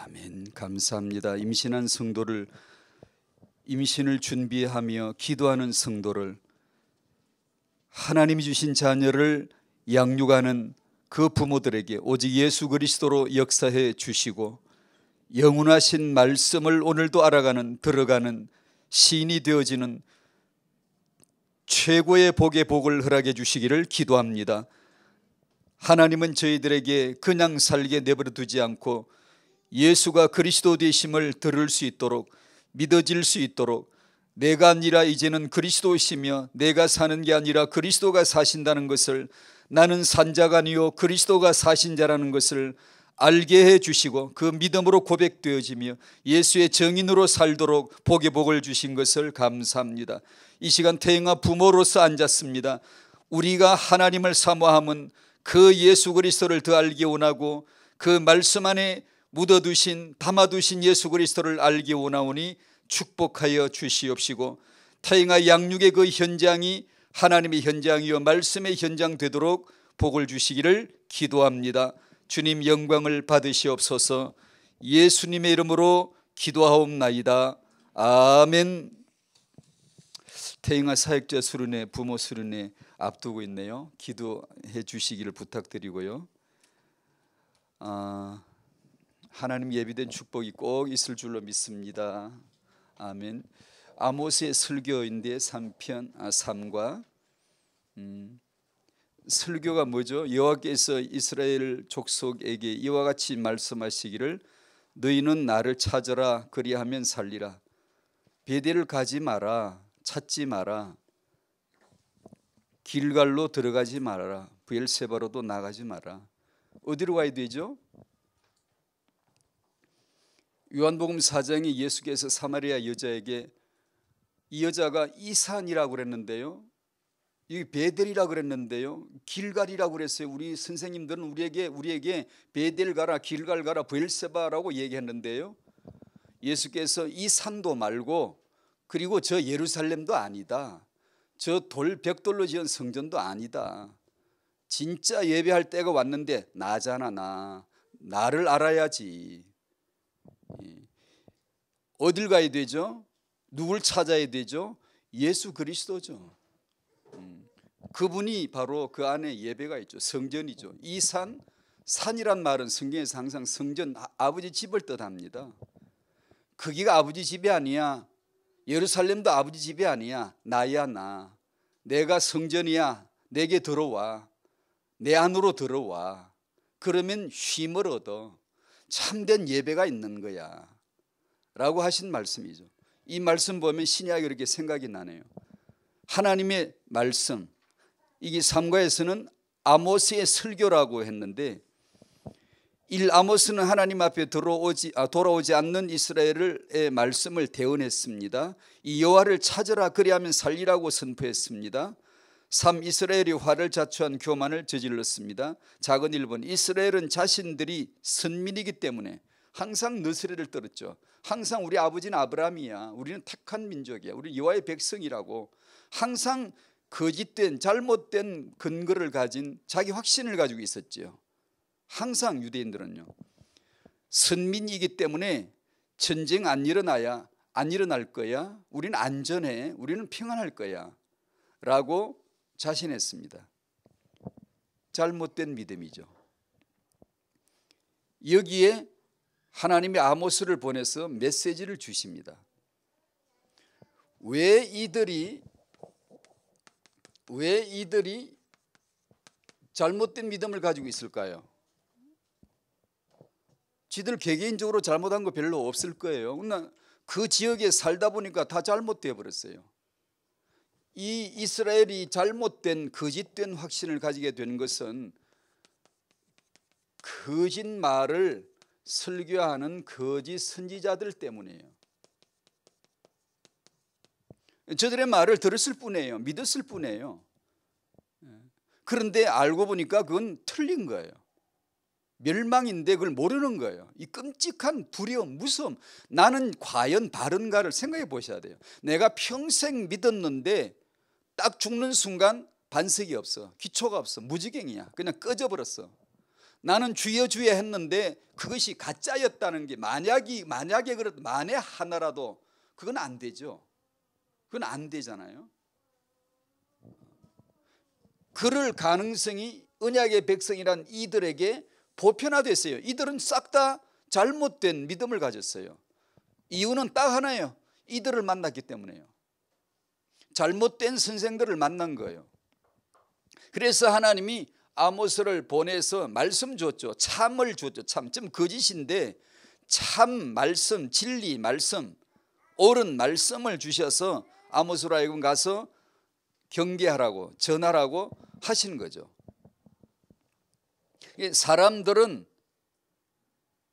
아멘. 감사합니다. 임신한 성도를, 임신을 준비하며 기도하는 성도를, 하나님이 주신 자녀를 양육하는 그 부모들에게 오직 예수 그리스도로 역사해 주시고 영원하신 말씀을 오늘도 알아가는, 들어가는 시인이 되어지는 최고의 복의 복을 허락해 주시기를 기도합니다. 하나님은 저희들에게 그냥 살게 내버려 두지 않고 예수가 그리스도 되심을 들을 수 있도록, 믿어질 수 있도록, 내가 아니라 이제는 그리스도이시며 내가 사는 게 아니라 그리스도가 사신다는 것을, 나는 산 자가 아니요 그리스도가 사신 자라는 것을 알게 해 주시고 그 믿음으로 고백되어지며 예수의 정인으로 살도록 복의 복을 주신 것을 감사합니다. 이 시간 태영아 부모로서 앉았습니다. 우리가 하나님을 사모함은 그 예수 그리스도를 더 알기 원하고 그 말씀 안에 묻어두신, 담아두신 예수 그리스도를 알기 원하오니 축복하여 주시옵시고 태영아 양육의 그 현장이 하나님의 현장이요 말씀의 현장 되도록 복을 주시기를 기도합니다. 주님 영광을 받으시옵소서. 예수님의 이름으로 기도하옵나이다. 아멘. 태영아 사역자 수련회, 부모 수련회 앞두고 있네요. 기도해 주시기를 부탁드리고요. 하나님 예비된 축복이 꼭 있을 줄로 믿습니다. 아멘. 아모스의 설교인데 3과 설교가 뭐죠? 여호와께서 이스라엘 족속에게 이와 같이 말씀하시기를 너희는 나를 찾으라 그리하면 살리라. 베델을 가지 마라, 찾지 마라, 길갈로 들어가지 말아라, 브엘세바로도 나가지 마라. 어디로 가야 되죠? 요한복음 4장에 예수께서 사마리아 여자에게, 이 여자가 이산이라고 그랬는데요, 이 베델이라고 그랬는데요, 길갈이라고 그랬어요. 우리 선생님들은 우리에게 베델 가라, 길갈 가라, 브엘세바라고 얘기했는데요, 예수께서 이 산도 말고 그리고 저 예루살렘도 아니다, 저 벽돌로 지은 성전도 아니다, 진짜 예배할 때가 왔는데 나잖아. 나를 알아야지. 어딜 가야 되죠? 누굴 찾아야 되죠? 예수 그리스도죠. 그분이 바로 그 안에 예배가 있죠. 성전이죠. 이 산이란 말은 성경에서 항상 성전, 아버지 집을 뜻합니다. 거기가 아버지 집이 아니야. 예루살렘도 아버지 집이 아니야. 나야 나. 내가 성전이야. 내게 들어와. 내 안으로 들어와. 그러면 쉼을 얻어. 참된 예배가 있는 거야 라고 하신 말씀이죠. 이 말씀 보면 신약이 이렇게 생각이 나네요. 하나님의 말씀, 이게 3과에서는 아모스의 설교라고 했는데, 아모스는 하나님 앞에 돌아오지 않는 이스라엘의 말씀을 대언했습니다. 이 여호와를 찾으라 그리하면 살리라고 선포했습니다. 3. 이스라엘이 화를 자초한 교만을 저질렀습니다. 작은 1번, 이스라엘은 자신들이 선민이기 때문에 항상 너스레를 떨었죠. 항상 우리 아버지는 아브라함이야, 우리는 택한 민족이야, 우리 여호와의 백성이라고 항상 거짓된, 잘못된 근거를 가진 자기 확신을 가지고 있었죠. 항상 유대인들은요, 선민이기 때문에 전쟁 안 일어날 거야, 우리는 안전해, 우리는 평안할 거야 라고 자신했습니다. 잘못된 믿음이죠. 여기에 하나님이 아모스를 보내서 메시지를 주십니다. 왜 이들이 잘못된 믿음을 가지고 있을까요? 지들 개개인적으로 잘못한 거 별로 없을 거예요. 그러나 그 지역에 살다 보니까 다 잘못되어 버렸어요. 이 이스라엘이 잘못된, 거짓된 확신을 가지게 된 것은 거짓말을 설교하는 거짓 선지자들 때문이에요. 저들의 말을 들었을 뿐이에요. 믿었을 뿐이에요. 그런데 알고 보니까 그건 틀린 거예요. 멸망인데 그걸 모르는 거예요. 이 끔찍한 두려움, 무서움, 나는 과연 바른가를 생각해 보셔야 돼요. 내가 평생 믿었는데 딱 죽는 순간 반석이 없어, 기초가 없어, 무지경이야, 그냥 꺼져버렸어. 나는 주여 주여 했는데 그것이 가짜였다는 게 만약에 그래도 만에 하나라도 그건 안 되죠. 그건 안 되잖아요. 그럴 가능성이 언약의 백성이란 이들에게 보편화됐어요. 이들은 싹 다 잘못된 믿음을 가졌어요. 이유는 딱 하나예요. 이들을 만났기 때문에요. 잘못된 선생들을 만난 거예요. 그래서 하나님이 아모스를 보내서 말씀 줬죠. 참을 줬죠. 참, 좀 거짓인데 참 말씀, 진리 말씀, 옳은 말씀을 주셔서 아모스로 하여금 가서 경계하라고 전하라고 하시는 거죠. 사람들은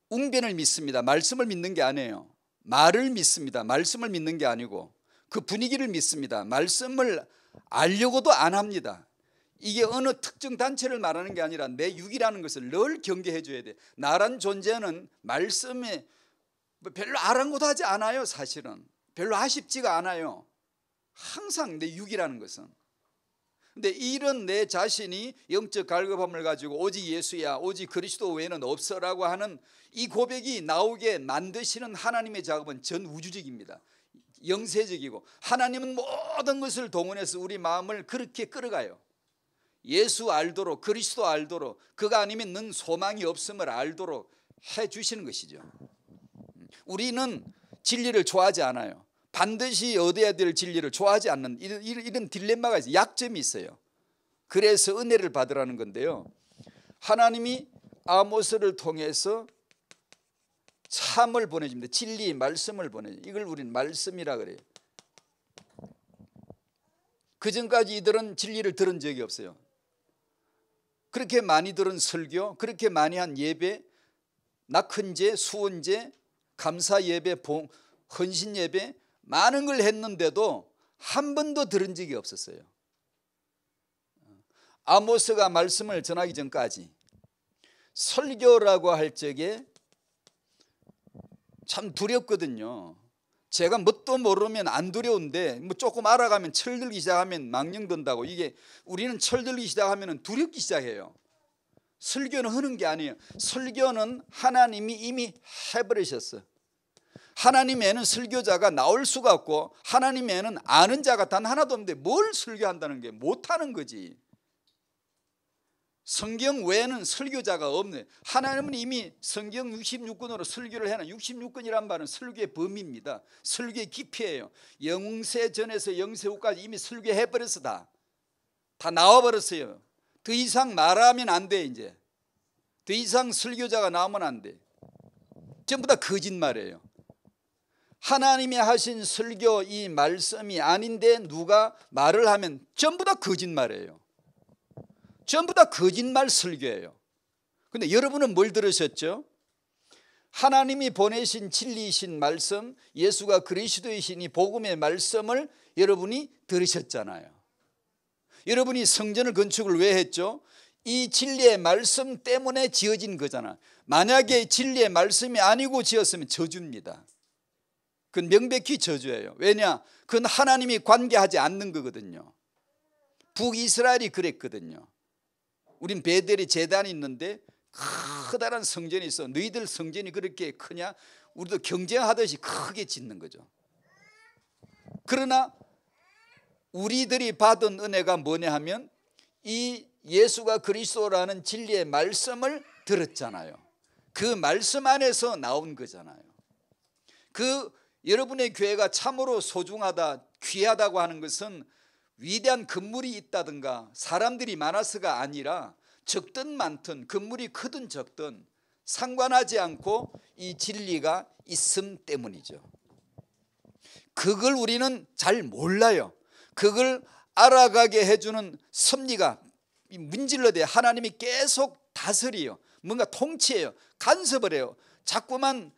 웅변을 믿습니다. 말씀을 믿는 게 아니에요. 말을 믿습니다. 말씀을 믿는 게 아니고 그 분위기를 믿습니다. 말씀을 알려고도 안 합니다. 이게 어느 특정 단체를 말하는 게 아니라 내 육이라는 것을 늘 경계해 줘야 돼. 나란 존재는 말씀에 별로 아랑곳하지 않아요. 사실은 별로 아쉽지가 않아요. 항상 내 육이라는 것은. 근데 이런 내 자신이 영적 갈급함을 가지고 오직 예수야, 오직 그리스도 외에는 없어라고 하는 이 고백이 나오게 만드시는 하나님의 작업은 전 우주적입니다. 영세적이고 하나님은 모든 것을 동원해서 우리 마음을 그렇게 끌어가요. 예수 알도록, 그리스도 알도록, 그가 아니면 넌 소망이 없음을 알도록 해주시는 것이죠. 우리는 진리를 좋아하지 않아요. 반드시 얻어야 될 진리를 좋아하지 않는 이런 딜레마가 있어요. 약점이 있어요. 그래서 은혜를 받으라는 건데요, 하나님이 아모스를 통해서 참을 보내줍니다. 진리 말씀을 보내줍니다. 이걸 우리는 말씀이라 그래요. 그전까지 이들은 진리를 들은 적이 없어요. 그렇게 많이 들은 설교, 그렇게 많이 한 예배, 낙헌제, 수원제, 감사 예배, 헌신 예배 많은 걸 했는데도 한 번도 들은 적이 없었어요. 아모스가 말씀을 전하기 전까지 설교라고 할 적에 참 두렵거든요. 제가 뭣도 모르면 안 두려운데 뭐 조금 알아가면 철들기 시작하면 망령든다고. 이게 우리는 철들기 시작하면 두렵기 시작해요. 설교는 하는 게 아니에요. 설교는 하나님이 이미 해버리셨어. 하나님에는 설교자가 나올 수가 없고 하나님에는 아는 자가 단 하나도 없는데 뭘 설교한다는 게 못하는 거지. 성경 외에는 설교자가 없네. 하나님은 이미 성경 66권으로 설교를 해놔. 66권이란 말은 설교의 범위입니다. 설교의 깊이예요. 영세 전에서 영세 후까지 이미 설교해버렸어. 다 나와버렸어요. 더 이상 말하면 안 돼. 이제 더 이상 설교자가 나오면 안 돼. 전부 다 거짓말이에요. 하나님이 하신 설교 이 말씀이 아닌데 누가 말을 하면 전부 다 거짓말이에요. 전부 다 거짓말 설교예요. 그런데 여러분은 뭘 들으셨죠? 하나님이 보내신 진리이신 말씀, 예수가 그리스도이신 이 복음의 말씀을 여러분이 들으셨잖아요. 여러분이 성전을 건축을 왜 했죠? 이 진리의 말씀 때문에 지어진 거잖아. 만약에 진리의 말씀이 아니고 지었으면 저주입니다. 그건 명백히 저주예요. 왜냐? 그건 하나님이 관계하지 않는 거거든요. 북이스라엘이 그랬거든요. 우린 베델이 제단이 있는데 커다란 성전이 있어. 너희들 성전이 그렇게 크냐? 우리도 경쟁하듯이 크게 짓는 거죠. 그러나 우리들이 받은 은혜가 뭐냐 하면 이 예수가 그리스도라는 진리의 말씀을 들었잖아요. 그 말씀 안에서 나온 거잖아요. 그 여러분의 교회가 참으로 소중하다, 귀하다고 하는 것은 위대한 건물이 있다든가 사람들이 많아서가 아니라 적든 많든 건물이 크든 적든 상관하지 않고 이 진리가 있음 때문이죠. 그걸 우리는 잘 몰라요. 그걸 알아가게 해주는 섭리가 문질러대. 하나님이 계속 다스려요. 뭔가 통치해요. 간섭을 해요. 자꾸만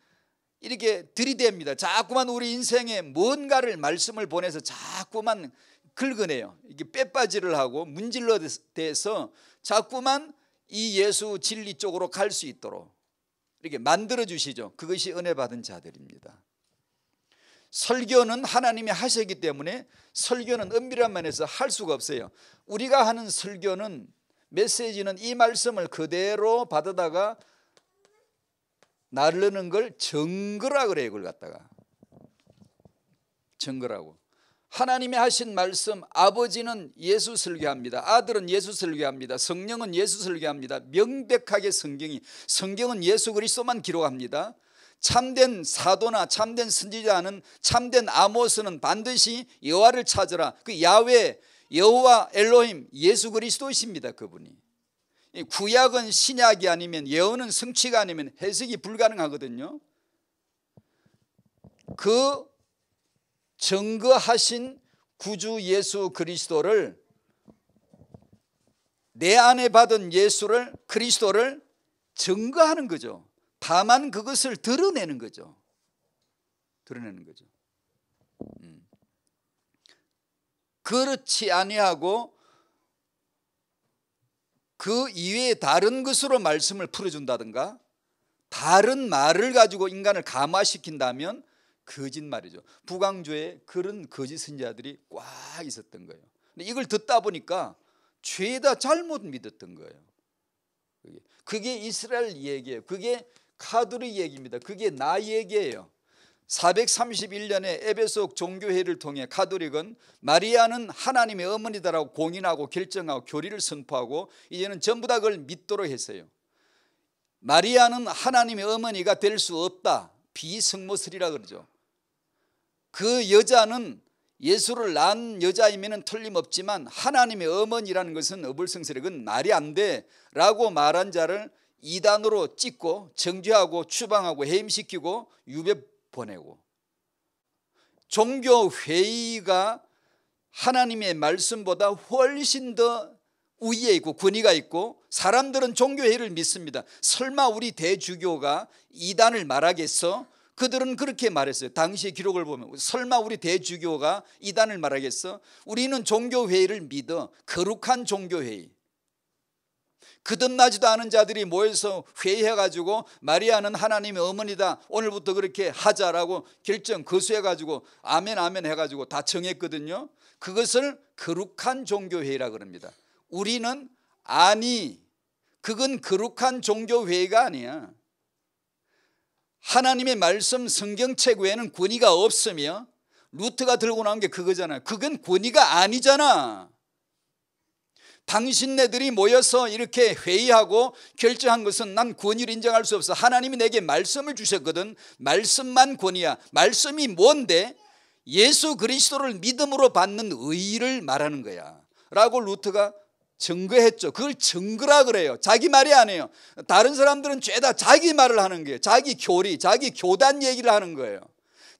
이렇게 들이댑니다. 자꾸만 우리 인생에 뭔가를 말씀을 보내서 자꾸만 긁어내요. 이게 빼빠지를 하고 문질러대서 자꾸만 이 예수 진리 쪽으로 갈 수 있도록 이렇게 만들어 주시죠. 그것이 은혜 받은 자들입니다. 설교는 하나님이 하셨기 때문에 설교는 은밀한 면에서 할 수가 없어요. 우리가 하는 설교는 메시지는 이 말씀을 그대로 받아다가 나르는 걸 증거라 그래요. 그걸 갖다가 증거라고. 하나님이 하신 말씀, 아버지는 예수 설교합니다. 아들은 예수 설교합니다. 성령은 예수 설교합니다. 명백하게 성경은 예수 그리스도만 기록합니다. 참된 사도나 참된 선지자는, 참된 아모스는 반드시 여호와를 찾으라. 그 야훼, 여호와 엘로힘, 예수 그리스도이십니다. 그분이. 구약은 신약이 아니면, 예언은 성취가 아니면 해석이 불가능하거든요. 그 증거하신 구주 예수 그리스도를, 내 안에 받은 예수를, 그리스도를 증거하는 거죠. 다만 그것을 드러내는 거죠. 드러내는 거죠. 그렇지 아니하고 그 이외에 다른 것으로 말씀을 풀어준다든가 다른 말을 가지고 인간을 감화시킨다면 거짓말이죠. 북왕조에 그런 거짓 선지자들이 꽉 있었던 거예요. 근데 이걸 듣다 보니까 죄다 잘못 믿었던 거예요. 그게 이스라엘 얘기예요. 그게 카드르 얘기입니다. 그게 나 얘기예요. 431년에 에베소 종교회의를 통해 카톨릭은 마리아는 하나님의 어머니다라고 공인하고 결정하고 교리를 선포하고 이제는 전부 다 그걸 믿도록 했어요. 마리아는 하나님의 어머니가 될 수 없다. 비성모설이라 그러죠. 그 여자는 예수를 낳은 여자이면 틀림없지만 하나님의 어머니라는 것은 어불성설이, 그건 말이 안 돼 라고 말한 자를 이단으로 찍고 정죄하고 추방하고 해임시키고 유배 보내고, 종교회의가 하나님의 말씀보다 훨씬 더 우위에 있고 권위가 있고, 사람들은 종교회의를 믿습니다. 설마 우리 대주교가 이단을 말하겠어? 그들은 그렇게 말했어요. 당시의 기록을 보면 설마 우리 대주교가 이단을 말하겠어? 우리는 종교회의를 믿어. 거룩한 종교회의. 거듭나지도 않은 자들이 모여서 회의해가지고 마리아는 하나님의 어머니다, 오늘부터 그렇게 하자라고 결정 거수해가지고 아멘 아멘 해가지고 다 정했거든요. 그것을 거룩한 종교회의라 그럽니다. 우리는 아니, 그건 거룩한 종교회의가 아니야. 하나님의 말씀 성경책 외에는 권위가 없으며, 루트가 들고 나온 게 그거잖아요. 그건 권위가 아니잖아. 당신네들이 모여서 이렇게 회의하고 결정한 것은 난 권위를 인정할 수 없어. 하나님이 내게 말씀을 주셨거든. 말씀만 권위야. 말씀이 뭔데? 예수 그리스도를 믿음으로 받는 의의를 말하는 거야 라고 루트가 증거했죠. 그걸 증거라 그래요. 자기 말이 아니에요. 다른 사람들은 죄다 자기 말을 하는 거예요. 자기 교리, 자기 교단 얘기를 하는 거예요.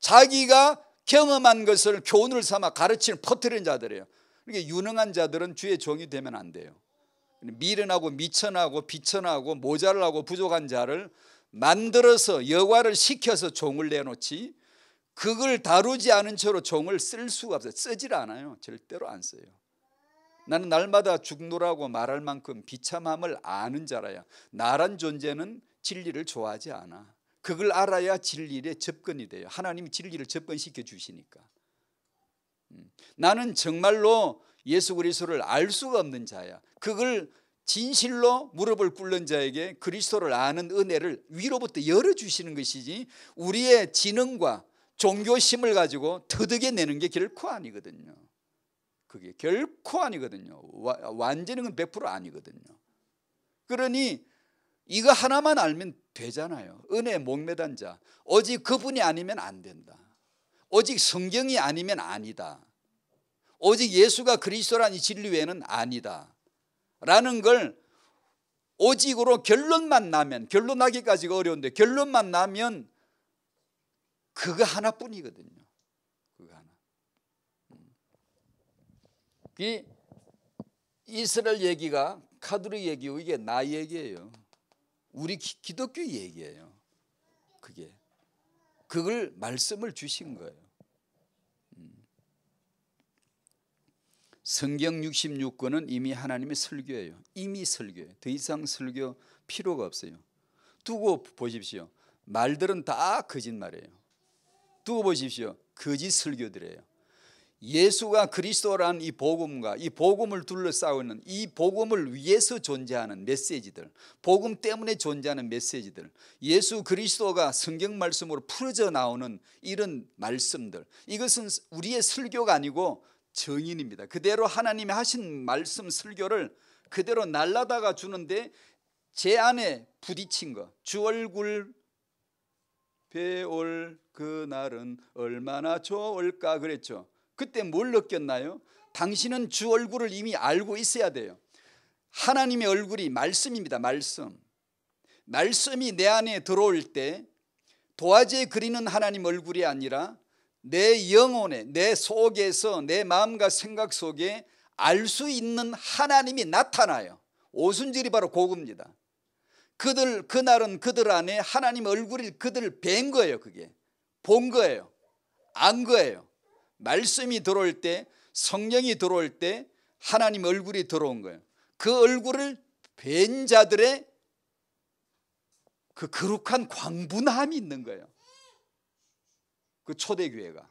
자기가 경험한 것을 교훈을 삼아 가르치는, 퍼뜨리는 자들이에요. 그러니까 유능한 자들은 주의 종이 되면 안 돼요. 미련하고 미천하고 비천하고 모자라고 부족한 자를 만들어서 여과를 시켜서 종을 내놓지, 그걸 다루지 않은 채로 종을 쓸 수가 없어요. 쓰질 않아요. 절대로 안 써요. 나는 날마다 죽노라고 말할 만큼 비참함을 아는 자라야. 나란 존재는 진리를 좋아하지 않아. 그걸 알아야 진리에 접근이 돼요. 하나님이 진리를 접근시켜 주시니까. 나는 정말로 예수 그리스도를 알 수가 없는 자야. 그걸 진실로 무릎을 꿇는 자에게 그리스도를 아는 은혜를 위로부터 열어주시는 것이지, 우리의 지능과 종교심을 가지고 터득해내는 게 결코 아니거든요. 그게 결코 아니거든요. 완전히는 100% 아니거든요. 그러니 이거 하나만 알면 되잖아요. 은혜에 목매단 자, 오직 그분이 아니면 안 된다. 오직 성경이 아니면 아니다. 오직 예수가 그리스도라는 이 진리 외에는 아니다 라는 걸 오직으로 결론만 나면, 결론 나기까지가 어려운데 결론만 나면 그거 하나뿐이거든요. 그거 하나. 이 이스라엘 얘기가 카드르 얘기고 이게 나 얘기예요. 우리 기독교 얘기예요. 그걸 말씀을 주신 거예요. 성경 66권은 이미 하나님의 설교예요. 이미 설교예요. 더 이상 설교 필요가 없어요. 두고 보십시오. 말들은 다 거짓말이에요. 두고 보십시오. 거짓 설교들이에요. 예수가 그리스도라는 이 복음과 이 복음을 둘러싸고 있는 이 복음을 위해서 존재하는 메시지들, 복음 때문에 존재하는 메시지들, 예수 그리스도가 성경 말씀으로 풀어져 나오는 이런 말씀들, 이것은 우리의 설교가 아니고 정인입니다. 그대로 하나님이 하신 말씀 설교를 그대로 날라다가 주는데 제 안에 부딪힌 거, 주 얼굴 배올 그날은 얼마나 좋을까 그랬죠. 그때 뭘 느꼈나요? 당신은 주 얼굴을 이미 알고 있어야 돼요. 하나님의 얼굴이 말씀입니다. 말씀이 내 안에 들어올 때 도화지에 그리는 하나님 얼굴이 아니라 내 영혼에, 내 속에서, 내 마음과 생각 속에 알 수 있는 하나님이 나타나요. 오순절이 바로 그겁니다. 그날은 그들 안에 하나님 얼굴이 그들을 뵌 거예요. 그게 본 거예요. 안 거예요. 말씀이 들어올 때, 성령이 들어올 때 하나님 얼굴이 들어온 거예요. 그 얼굴을 뵌 자들의 그 거룩한 광분함이 있는 거예요. 그 초대교회가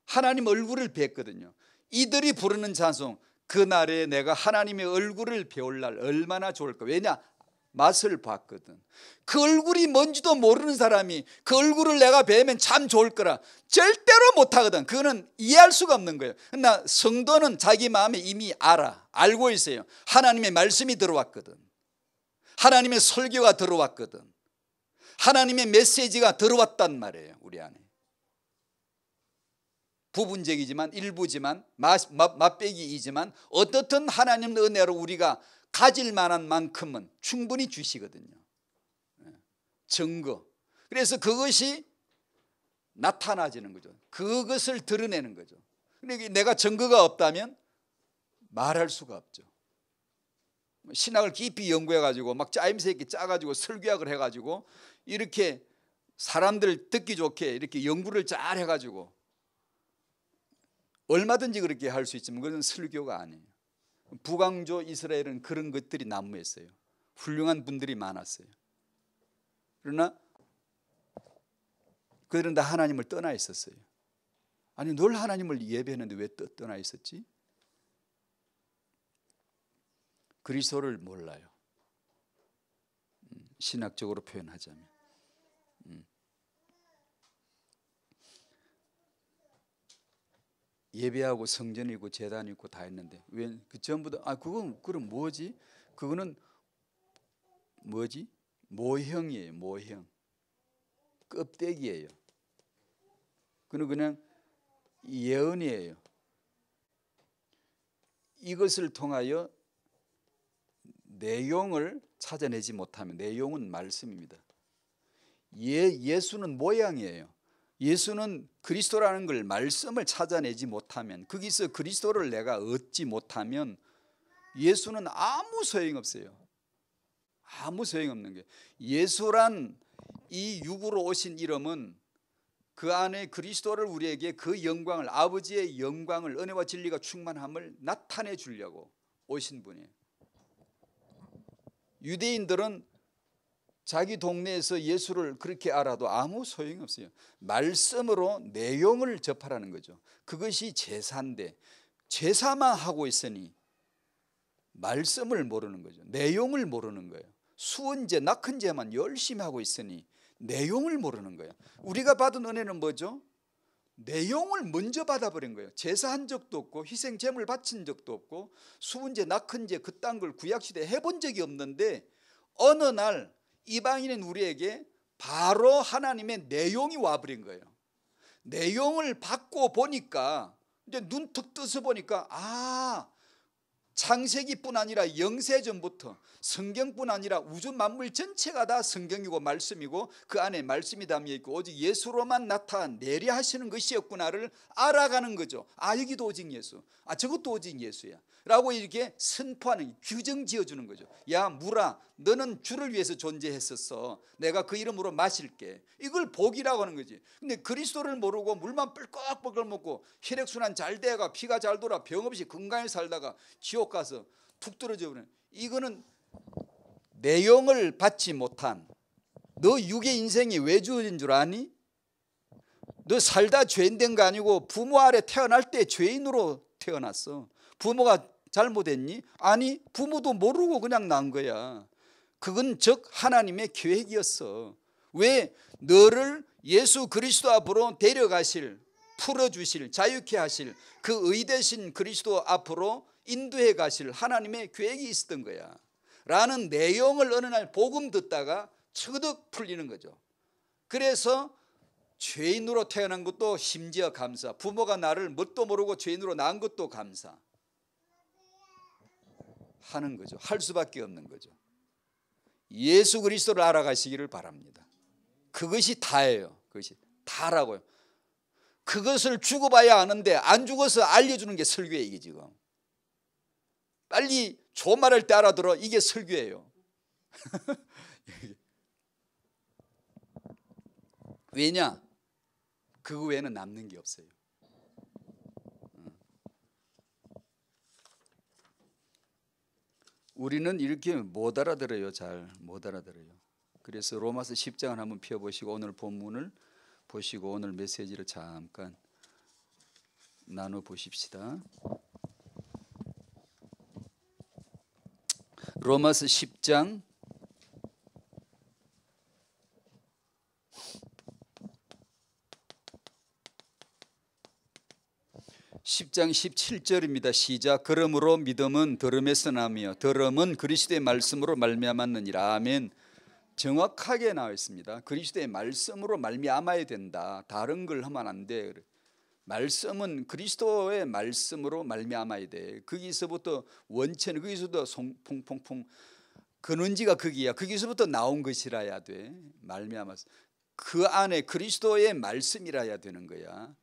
하나님 얼굴을 뵀거든요. 이들이 부르는 찬송, 그날에 내가 하나님의 얼굴을 배울 날 얼마나 좋을까. 왜냐? 맛을 봤거든. 그 얼굴이 뭔지도 모르는 사람이 그 얼굴을 내가 뵈면 참 좋을 거라 절대로 못하거든. 그거는 이해할 수가 없는 거예요. 그러나 성도는 자기 마음에 이미 알고 있어요. 하나님의 말씀이 들어왔거든. 하나님의 설교가 들어왔거든. 하나님의 메시지가 들어왔단 말이에요. 우리 안에 부분적이지만 일부지만 맛배기이지만 어떻든 하나님의 은혜로 우리가 가질 만한 만큼은 충분히 주시거든요. 증거. 그래서 그것이 나타나지는 거죠. 그것을 드러내는 거죠. 그러니까 내가 증거가 없다면 말할 수가 없죠. 신학을 깊이 연구해가지고 막 짜임새 있게 짜가지고 설교학을 해가지고 이렇게 사람들 듣기 좋게 이렇게 연구를 잘 해가지고 얼마든지 그렇게 할 수 있지만 그건 설교가 아니에요. 북왕조 이스라엘은 그런 것들이 난무했어요. 훌륭한 분들이 많았어요. 그러나 그들은 다 하나님을 떠나 있었어요. 아니 늘 하나님을 예배했는데 왜 떠나 있었지? 그리스도를 몰라요. 신학적으로 표현하자면 예배하고 성전이 있고 제단이 있고 다 있는데 왜 그 전부 다 그건 뭐지? 그거는 뭐지? 모형이에요. 모형. 껍데기예요. 그는 그냥 예언이에요. 이것을 통하여 내용을 찾아내지 못하면, 내용은 말씀입니다. 예수는 모양이에요. 예수는 그리스도라는 걸 말씀을 찾아내지 못하면, 거기서 그리스도를 내가 얻지 못하면 예수는 아무 소용없어요. 아무 소용없는 게, 예수란 이 육으로 오신 이름은 그 안에 그리스도를 우리에게 그 영광을, 아버지의 영광을, 은혜와 진리가 충만함을 나타내 주려고 오신 분이에요. 유대인들은 자기 동네에서 예수를 그렇게 알아도 아무 소용이 없어요. 말씀으로 내용을 접하라는 거죠. 그것이 제사인데 제사만 하고 있으니 말씀을 모르는 거죠. 내용을 모르는 거예요. 수은제, 낙헌제만 열심히 하고 있으니 내용을 모르는 거예요. 우리가 받은 은혜는 뭐죠? 내용을 먼저 받아버린 거예요. 제사한 적도 없고 희생 제물 바친 적도 없고 수은제, 낙헌제 그딴 걸 구약시대에 해본 적이 없는데 어느 날 이방인인 우리에게 바로 하나님의 내용이 와버린 거예요. 내용을 받고 보니까 이제 눈 툭 떠서 보니까 창세기뿐 아니라 영세전부터 성경뿐 아니라 우주 만물 전체가 다 성경이고 말씀이고 그 안에 말씀이 담겨 있고 오직 예수로만 나타내려 하시는 것이었구나를 알아가는 거죠. 여기도 오직 예수, 저것도 오직 예수야 라고 이렇게 선포하는, 규정 지어주는 거죠. 야 물아, 너는 주를 위해서 존재했었어. 내가 그 이름으로 마실게. 이걸 복이라고 하는 거지. 근데 그리스도를 모르고 물만 뻘꺽뻘꺽 먹고 혈액순환 잘 돼가 피가 잘 돌아 병 없이 건강히 살다가 지옥 가서 툭 떨어져 버리는, 이거는 내용을 받지 못한, 너 육의 인생이 왜 주어진 줄 아니? 너 살다 죄인 된 거 아니고 부모 아래 태어날 때 죄인으로 태어났어. 부모가 잘못했니? 아니, 부모도 모르고 그냥 난 거야. 그건 즉 하나님의 계획이었어. 왜? 너를 예수 그리스도 앞으로 데려가실, 풀어주실, 자유케 하실 그 의되신 그리스도 앞으로 인도해 가실 하나님의 계획이 있었던 거야 라는 내용을 어느 날 복음 듣다가 처덕 풀리는 거죠. 그래서 죄인으로 태어난 것도 심지어 감사, 부모가 나를 뭣도 모르고 죄인으로 낳은 것도 감사 하는 거죠. 할 수밖에 없는 거죠. 예수 그리스도를 알아가시기를 바랍니다. 그것이 다예요. 그것이 다라고요. 그것을 죽어봐야 아는데 안 죽어서 알려주는 게 설교예요. 이게 지금 빨리 좋은 말 할 때 알아들어. 이게 설교예요. 왜냐? 그거 외에는 남는 게 없어요. 우리는 이렇게 못 알아들어요. 잘 못 알아들어요. 그래서 로마서 10장을 한번 펴보시고 오늘 본문을 보시고 오늘 메시지를 잠깐 나눠보십시다. 로마서 10장 17절입니다. 시작. 그러므로 믿음은 들음에서 나며 들음은 그리스도의 말씀으로 말미암았느니라. 아멘. 정확하게 나와 있습니다. 그리스도의 말씀으로 말미암아야 된다. 다른 걸 하면 안 돼. 말씀은 그리스도의 말씀으로 말미암아야 돼. 거기서부터 원천, 거기서부터 퐁퐁퐁 근원지가 거기야. 거기서부터 나온 것이라야 돼. 말미암아서 그 안에 그리스도의 말씀이라야 되는 거야.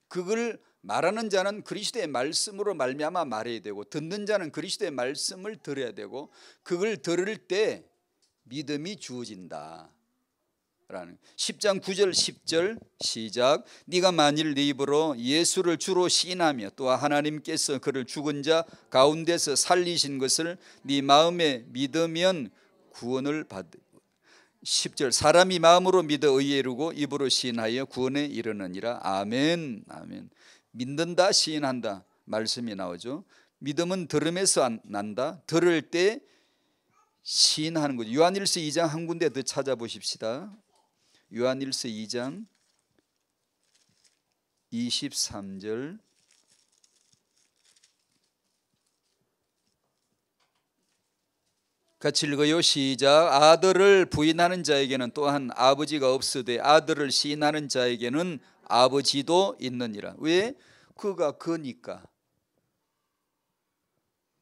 그걸 말하는 자는 그리스도의 말씀으로 말미암아 말해야 되고 듣는 자는 그리스도의 말씀을 들어야 되고 그걸 들을 때 믿음이 주어진다 라는 10장 9절 10절 시작. 네가 만일 네 입으로 예수를 주로 시인하며 또 하나님께서 그를 죽은 자 가운데서 살리신 것을 네 마음에 믿으면 구원을 받으. 10절 사람이 마음으로 믿어 의에 이르고 입으로 시인하여 구원에 이르느니라. 아멘. 아멘. 믿는다 시인한다 말씀이 나오죠. 믿음은 들음에서 난다. 들을 때 시인하는 거죠. 요한일서 2장 한 군데 더 찾아보십시다. 요한일서 2장 23절 같이 읽어요. 시작. 아들을 부인하는 자에게는 또한 아버지가 없으되 아들을 시인하는 자에게는 아버지도 있느니라. 왜? 그가 그니까.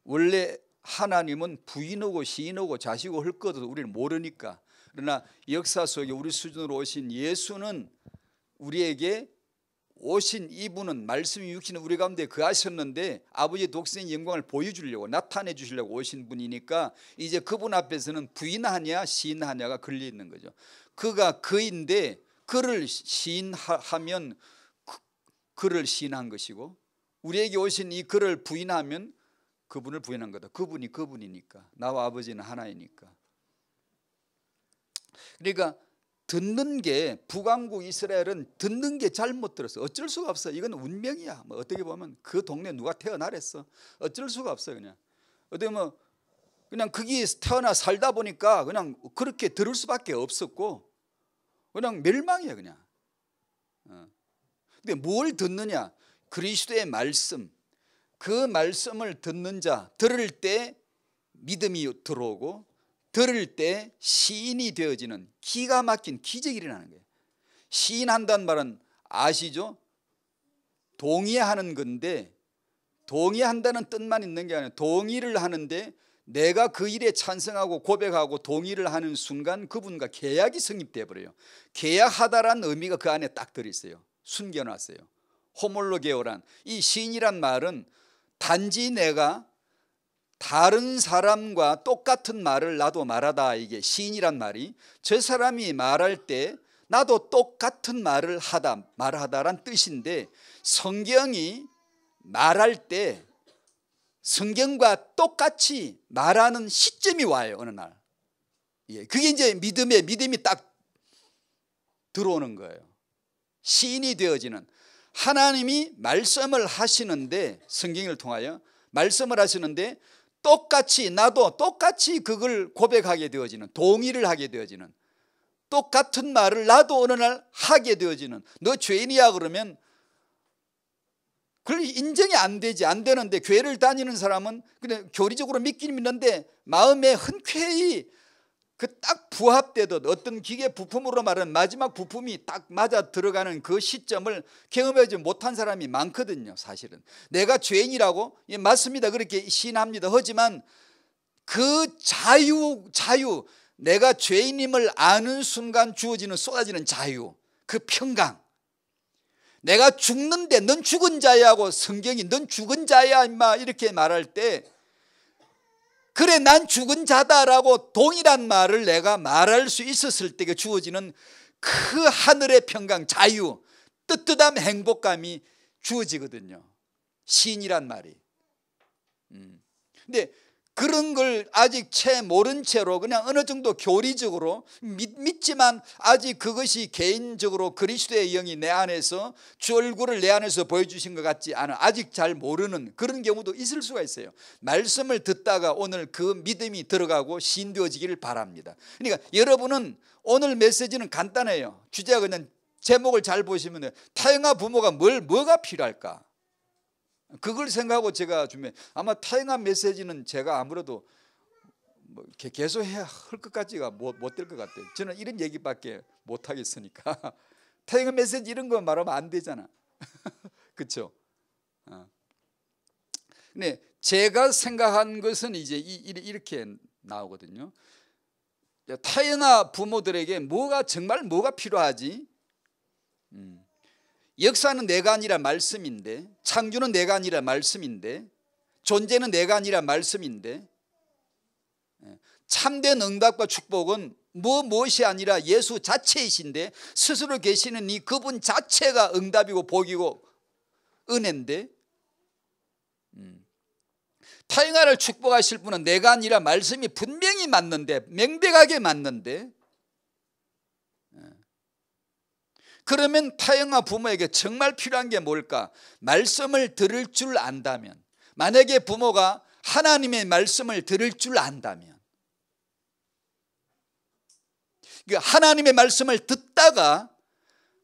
원래 하나님은 부인하고 시인하고 자식하고 할 것도 우리는 모르니까. 그러나 역사 속에 우리 수준으로 오신 예수는 우리에게 오신 이분은 말씀이 육신은 우리 가운데 거하셨는데 아버지의 독생의 영광을 보여주려고 나타내 주시려고 오신 분이니까 이제 그분 앞에서는 부인하냐 시인하냐가 걸려 있는 거죠. 그가 그인데 그를 시인하면 그를 시인한 것이고 우리에게 오신 이 그를 부인하면 그분을 부인한 거다. 그분이 그분이니까 나와 아버지는 하나이니까. 그러니까 듣는 게 북왕국 이스라엘은 듣는 게 잘못 들었어. 어쩔 수가 없어. 이건 운명이야. 뭐 어떻게 보면 그 동네 누가 태어나랬어. 어쩔 수가 없어. 그냥 어떻게 보면 그냥 거기 태어나 살다 보니까 그냥 그렇게 들을 수밖에 없었고 그냥 멸망이야 그냥. 근데 뭘 듣느냐? 그리스도의 말씀. 그 말씀을 듣는 자 들을 때 믿음이 들어오고 들을 때 시인이 되어지는 기가 막힌 기적이 일어나는 거예요. 시인한다는 말은 아시죠? 동의하는 건데 동의한다는 뜻만 있는 게 아니라 동의를 하는데 내가 그 일에 찬성하고 고백하고 동의를 하는 순간 그분과 계약이 성립되어 버려요. 계약하다라는 의미가 그 안에 딱 들어있어요. 숨겨놨어요. 호몰로게오란 이 시인이란 말은 단지 내가 다른 사람과 똑같은 말을 나도 말하다 이게 시인이란 말이 저 사람이 말할 때 나도 똑같은 말을 말하다란 뜻인데 성경이 말할 때 성경과 똑같이 말하는 시점이 와요. 어느 날. 예, 그게 이제 믿음이 딱 들어오는 거예요. 시인이 되어지는, 하나님이 말씀을 하시는데, 성경을 통하여 말씀을 하시는데 똑같이 나도 똑같이 그걸 고백하게 되어지는, 동의를 하게 되어지는, 똑같은 말을 나도 어느 날 하게 되어지는. 너 죄인이야 그러면 그걸 인정이 안 되는데, 교회를 다니는 사람은 그냥 교리적으로 믿긴 믿는데 마음에 흔쾌히 그 딱 부합되듯 어떤 기계 부품으로 말하는 마지막 부품이 딱 맞아 들어가는 그 시점을 경험하지 못한 사람이 많거든요. 사실은 내가 죄인이라고, 예, 맞습니다, 그렇게 시인합니다. 하지만 그 자유, 내가 죄인임을 아는 순간 주어지는, 쏟아지는 자유, 그 평강, 내가 죽는데 넌 죽은 자야 하고 성경이 넌 죽은 자야 임마 이렇게 말할 때, 그래 난 죽은 자다라고 동일한 말을 내가 말할 수 있었을 때 주어지는 그 하늘의 평강, 자유, 뜨뜻함, 행복감이 주어지거든요. 시인이란 말이. 근데 그런 걸 아직 채 모른 채로 그냥 어느 정도 교리적으로 믿지만 아직 그것이 개인적으로 그리스도의 영이 내 안에서, 주 얼굴을 내 안에서 보여주신 것 같지 않아, 아직 잘 모르는 그런 경우도 있을 수가 있어요. 말씀을 듣다가 오늘 그 믿음이 들어가고 시인되어지기를 바랍니다. 그러니까 여러분은 오늘 메시지는 간단해요. 주제가 그냥 제목을 잘 보시면 돼요. 타영아 부모가 뭐가 필요할까? 그걸 생각하고 제가 준비해. 아마 타영한 메시지는 제가 아무래도 뭐 계속 해야 할 것 같지가 못 될 것 같아요. 저는 이런 얘기밖에 못 하겠으니까. 타영한 메시지 이런 거 말하면 안 되잖아. 그렇죠? 근데 제가 생각한 것은 이제 이렇게 나오거든요. 타영아 부모들에게 정말 뭐가 필요하지? 역사는 내가 아니라 말씀인데, 창조는 내가 아니라 말씀인데, 존재는 내가 아니라 말씀인데, 참된 응답과 축복은 무엇이 아니라 예수 자체이신데, 스스로 계시는 이 그분 자체가 응답이고 복이고 은혜인데, 타영아를 축복하실 분은 내가 아니라 말씀이 분명히 맞는데, 명백하게 맞는데, 그러면 타영아 부모에게 정말 필요한 게 뭘까? 말씀을 들을 줄 안다면, 만약에 부모가 하나님의 말씀을 들을 줄 안다면, 하나님의 말씀을 듣다가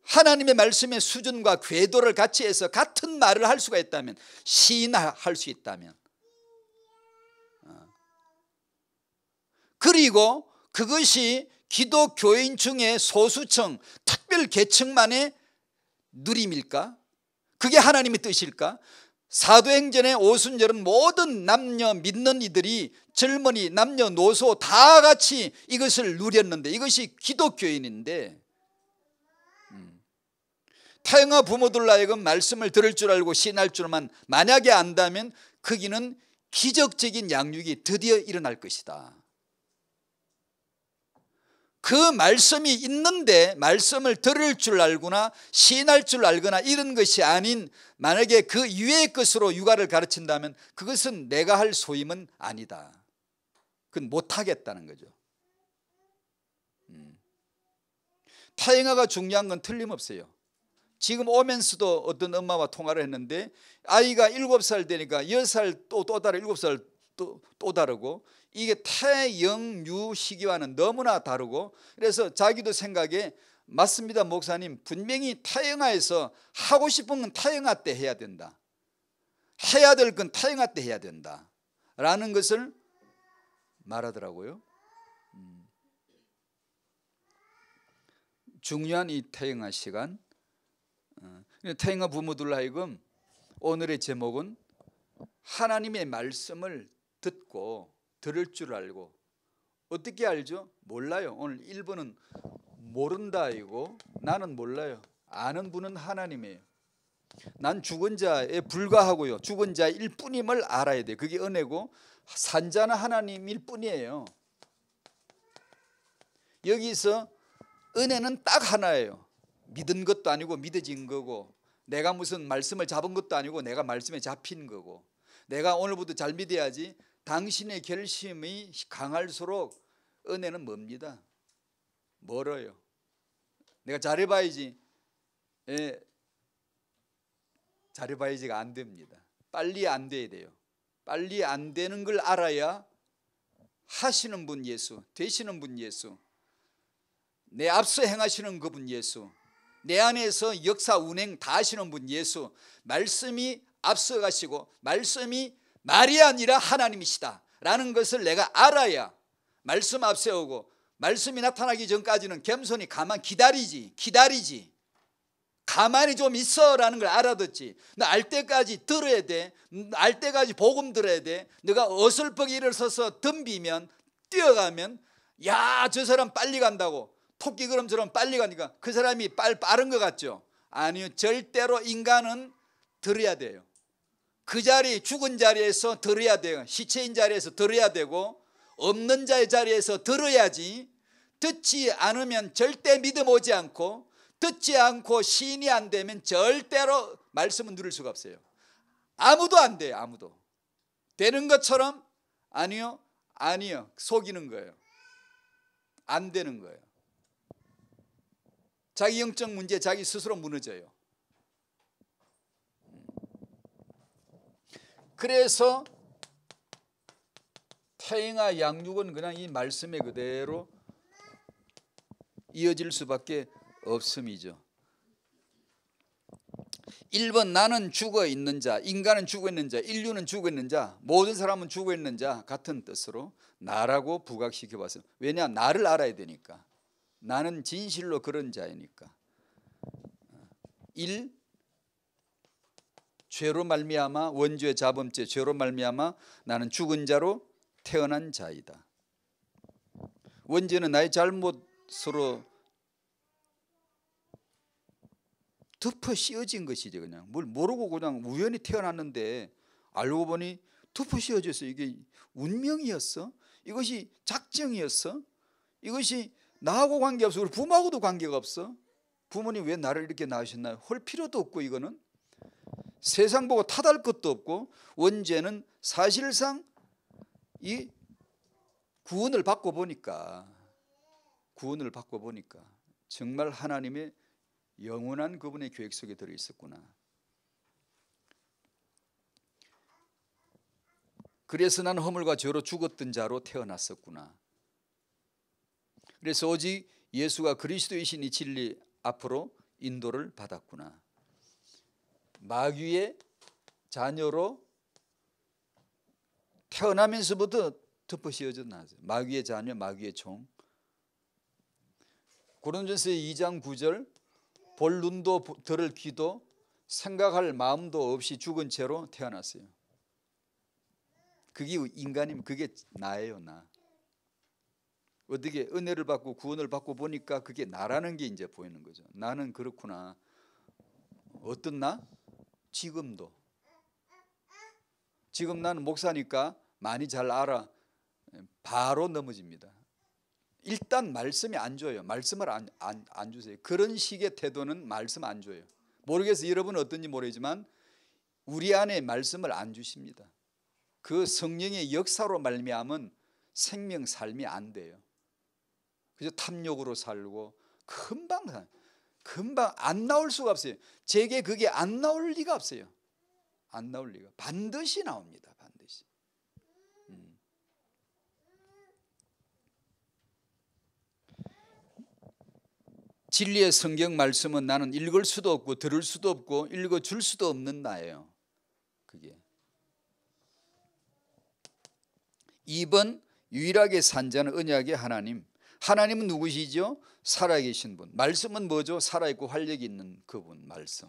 하나님의 말씀의 수준과 궤도를 같이 해서 같은 말을 할 수가 있다면, 시인할 수 있다면, 그리고 그것이 기독교인 중에 소수층, 특별 계층만의 누림일까? 그게 하나님의 뜻일까? 사도행전의 오순절은 모든 남녀 믿는 이들이, 젊은이, 남녀노소 다 같이 이것을 누렸는데, 이것이 기독교인인데, 타영아 부모들로 하여금 말씀을 들을 줄 알고 신할 줄만 만약에 안다면 거기는 기적적인 양육이 드디어 일어날 것이다. 그 말씀이 있는데 말씀을 들을 줄 알거나 시인할 줄 알거나 이런 것이 아닌, 만약에 그 이외의 것으로 육아를 가르친다면 그것은 내가 할 소임은 아니다. 그건 못하겠다는 거죠. 타영아가 중요한 건 틀림없어요. 지금 오면서도 어떤 엄마와 통화를 했는데 아이가 7살 되니까 6살 또 다르고 7살 또 다르고, 이게 태영유 시기와는 너무나 다르고, 그래서 자기도 생각에 맞습니다 목사님, 분명히 타영아에서 하고 싶은 건 타영아 때 해야 된다, 해야 될 건 타영아 때 해야 된다 라는 것을 말하더라고요. 중요한 이 타영아 시간, 타영아 부모들 하여금 오늘의 제목은 하나님의 말씀을 듣고 들을 줄 알고. 어떻게 알죠? 몰라요. 오늘 1번은 모른다이고, 나는 몰라요. 아는 분은 하나님이에요. 난 죽은 자에 불과하고요, 죽은 자일 뿐임을 알아야 돼요. 그게 은혜고, 산자는 하나님일 뿐이에요. 여기서 은혜는 딱 하나예요. 믿은 것도 아니고 믿어진 거고, 내가 무슨 말씀을 잡은 것도 아니고 내가 말씀에 잡힌 거고, 내가 오늘부터 잘 믿어야지. 당신의 결심이 강할수록 은혜는 멉니다. 멀어요. 내가 잘해봐야지. 잘해봐야지가 안 됩니다. 빨리 안 돼야 돼요. 빨리 안 되는 걸 알아야 하시는 분 예수, 되시는 분 예수, 내 앞서 행하시는 그분 예수, 내 안에서 역사 운행 다 하시는 분 예수, 말씀이 앞서 가시고 말씀이 말이 아니라 하나님이시다 라는 것을 내가 알아야 말씀 앞세우고 말씀이 나타나기 전까지는 겸손히 가만 기다리지 가만히 좀 있어 라는 걸 알아듣지. 너 알 때까지 들어야 돼. 알 때까지 복음 들어야 돼. 너가 어설프게 일어서서 덤비면 뛰어가면 야, 저 사람 빨리 간다고 토끼걸음처럼 빨리 가니까 그 사람이 빠른 것 같죠? 아니요, 절대로 인간은 들어야 돼요. 그 자리, 죽은 자리에서 들어야 돼요. 시체인 자리에서 들어야 되고 없는 자의 자리에서 들어야지. 듣지 않으면 절대 믿음 오지 않고, 듣지 않고 시인이 안 되면 절대로 말씀은 누릴 수가 없어요. 아무도 안 돼요. 아무도. 되는 것처럼 아니요 속이는 거예요. 안 되는 거예요. 자기 영적 문제 자기 스스로 무너져요. 그래서 태영아 양육은 그냥 이 말씀에 그대로 이어질 수밖에 없음이죠. 1번 나는 죽어 있는 자, 인간은 죽어 있는 자, 인류는 죽어 있는 자, 모든 사람은 죽어 있는 자 같은 뜻으로 나라고 부각시켜 봤어요. 왜냐? 나를 알아야 되니까. 나는 진실로 그런 자이니까. 1. 죄로 말미암아, 원죄 자범죄 죄로 말미암아 나는 죽은 자로 태어난 자이다. 원죄는 나의 잘못으로 덮어 씌워진 것이지. 그냥 뭘 모르고 그냥 우연히 태어났는데 알고 보니 덮어 씌워져서 이게 운명이었어? 이것이 작정이었어? 이것이 나하고 관계없어. 우리 부모하고도 관계가 없어. 부모님 왜 나를 이렇게 낳으셨나요? 할 필요도 없고, 이거는 세상 보고 탓할 것도 없고, 원죄는 사실상 이 구원을 받고 보니까 정말 하나님의 영원한 그분의 계획 속에 들어있었구나. 그래서 나는 허물과 죄로 죽었던 자로 태어났었구나. 그래서 오직 예수가 그리스도이신 이 진리 앞으로 인도를 받았구나. 마귀의 자녀로 태어나면서부터 덮어씌워졌나. 마귀의 자녀, 마귀의 종. 고린도전서 2장 9절 볼 눈도 들을 귀도 생각할 마음도 없이 죽은 채로 태어났어요. 그게 인간이면 그게 나예요. 나. 어떻게 은혜를 받고 구원을 받고 보니까 그게 나라는 게 이제 보이는 거죠. 나는 그렇구나. 어떤 나? 지금도. 지금 나는 목사니까 많이 잘 알아. 바로 넘어집니다. 일단 말씀이 안 줘요. 말씀을 안 주세요. 그런 식의 태도는 말씀 안 줘요. 모르겠어요. 여러분은 어떤지 모르지만 우리 안에 말씀을 안 주십니다. 그 성령의 역사로 말미암은 생명 삶이 안 돼요. 그저 탐욕으로 살고 금방 안 나올 수가 없어요. 제게 그게 안 나올 리가 없어요. 안 나올 리가. 반드시 나옵니다. 반드시. 진리의 성경 말씀은 나는 읽을 수도 없고 들을 수도 없고 읽어줄 수도 없는 나예요. 그게. 2번 유일하게 산 자는 언약의 하나님. 하나님은 누구시죠? 살아계신 분. 말씀은 뭐죠? 살아있고 활력이 있는 그분 말씀.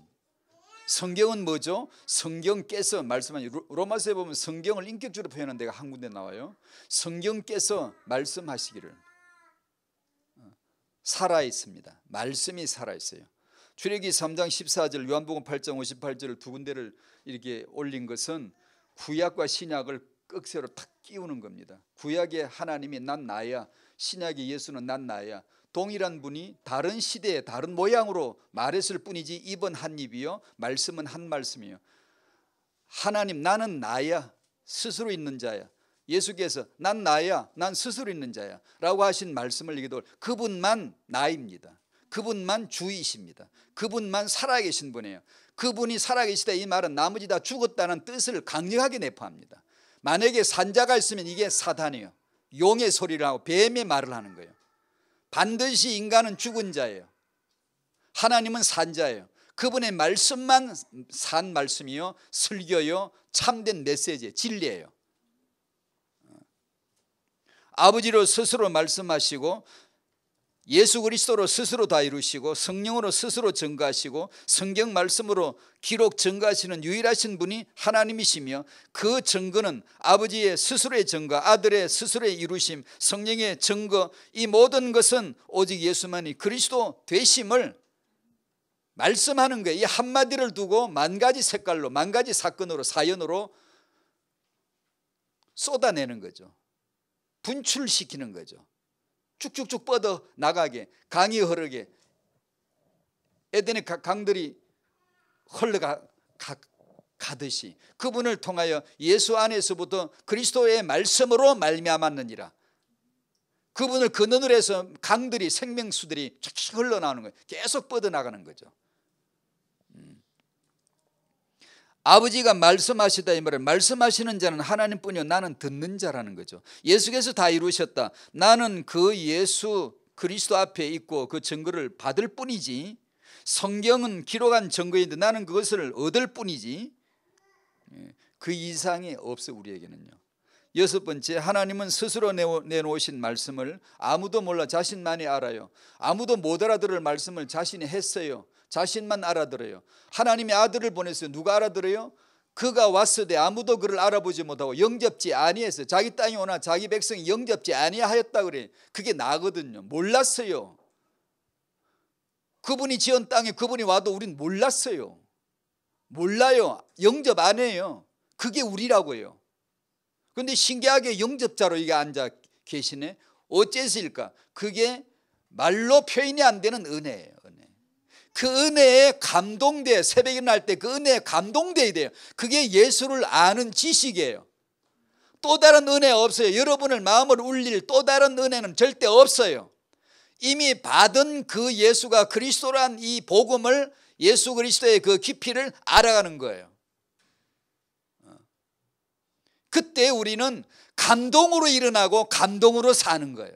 성경은 뭐죠? 성경께서 말씀하니 로마서에 보면 성경을 인격적으로 표현한 데가 한 군데 나와요. 성경께서 말씀하시기를. 살아있습니다. 말씀이 살아있어요. 출애기 3장 14절, 요한복음 8장 58절을 두 군데를 이렇게 올린 것은 구약과 신약을 꺽쇠로 탁 끼우는 겁니다. 구약의 하나님이 난 나야, 신약의 예수는 난 나야. 동일한 분이 다른 시대에 다른 모양으로 말했을 뿐이지 입은 한 입이요 말씀은 한 말씀이요. 하나님 나는 나야, 스스로 있는 자야. 예수께서 난 나야, 난 스스로 있는 자야 라고 하신 말씀을 얘기도 그분만 나입니다. 그분만 주이십니다. 그분만 살아계신 분이에요. 그분이 살아계시다 이 말은 나머지 다 죽었다는 뜻을 강력하게 내포합니다. 만약에 산자가 있으면 이게 사단이에요. 용의 소리를 하고 뱀의 말을 하는 거예요. 반드시 인간은 죽은 자예요. 하나님은 산자예요. 그분의 말씀만 산 말씀이요, 설교요, 참된 메시지예요, 진리예요. 아버지로 스스로 말씀하시고 예수 그리스도로 스스로 다 이루시고 성령으로 스스로 증거하시고 성경 말씀으로 기록 증거하시는 유일하신 분이 하나님이시며, 그 증거는 아버지의 스스로의 증거, 아들의 스스로의 이루심, 성령의 증거, 이 모든 것은 오직 예수만이 그리스도 되심을 말씀하는 거예요. 이 한마디를 두고 만 가지 색깔로, 만 가지 사건으로, 사연으로 쏟아내는 거죠. 분출시키는 거죠. 쭉쭉쭉 뻗어 나가게, 강이 흐르게, 에덴의 강들이 흘러가듯이 그분을 통하여 예수 안에서부터 그리스도의 말씀으로 말미암았느니라. 그분을 근원으로 해서 강들이, 생명수들이 쫙 흘러나오는 거예요. 계속 뻗어나가는 거죠. 아버지가 말씀하시다 이 말은 말씀하시는 자는 하나님뿐이요 나는 듣는 자라는 거죠. 예수께서 다 이루셨다. 나는 그 예수 그리스도 앞에 있고 그 증거를 받을 뿐이지, 성경은 기록한 증거인데 나는 그것을 얻을 뿐이지 그 이상이 없어 우리에게는요. 여섯 번째, 하나님은 스스로 내놓으신 말씀을 아무도 몰라 자신만이 알아요. 아무도 못 알아들을 말씀을 자신이 했어요. 자신만 알아들어요. 하나님의 아들을 보냈어요. 누가 알아들어요? 그가 왔으되 아무도 그를 알아보지 못하고 영접지 아니했어요. 자기 땅에 오나 자기 백성이 영접지 아니하였다 그래. 그게 나거든요. 몰랐어요. 그분이 지은 땅에 그분이 와도 우린 몰랐어요. 몰라요. 영접 안 해요. 그게 우리라고요. 그런데 신기하게 영접자로 이게 앉아 계시네. 어째서일까? 그게 말로 표현이 안 되는 은혜예요. 그 은혜에 감동돼, 새벽에 일어날 때 그 은혜에 감동돼야 돼요. 그게 예수를 아는 지식이에요. 또 다른 은혜 없어요. 여러분을 마음을 울릴 또 다른 은혜는 절대 없어요. 이미 받은 그 예수가 그리스도란 이 복음을, 예수 그리스도의 그 깊이를 알아가는 거예요. 그때 우리는 감동으로 일어나고 감동으로 사는 거예요.